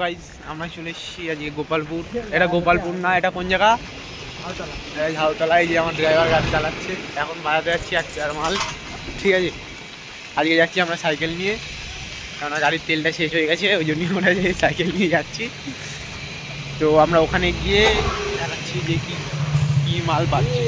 Guys আমরা চলে এসেছি আজকে গোপালপুর। এটা গোপালপুর না, এটা কোন জায়গা? ঝাউতলা। এই যে আমার ড্রাইভার গাড়ি চালাচ্ছে, এখন বাজাতে যাচ্ছি 1 পেয়ার মাল। ঠিক আছে, আজকে যাচ্ছি আমরা সাইকেল নিয়ে, কেননা গাড়ির তেলটা শেষ হয়ে গেছে, ওই জন্যই আমরা সাইকেল নিয়ে যাচ্ছি। তো আমরা ওখানে গিয়ে দেখাচ্ছি যে কি মাল পাচ্ছি।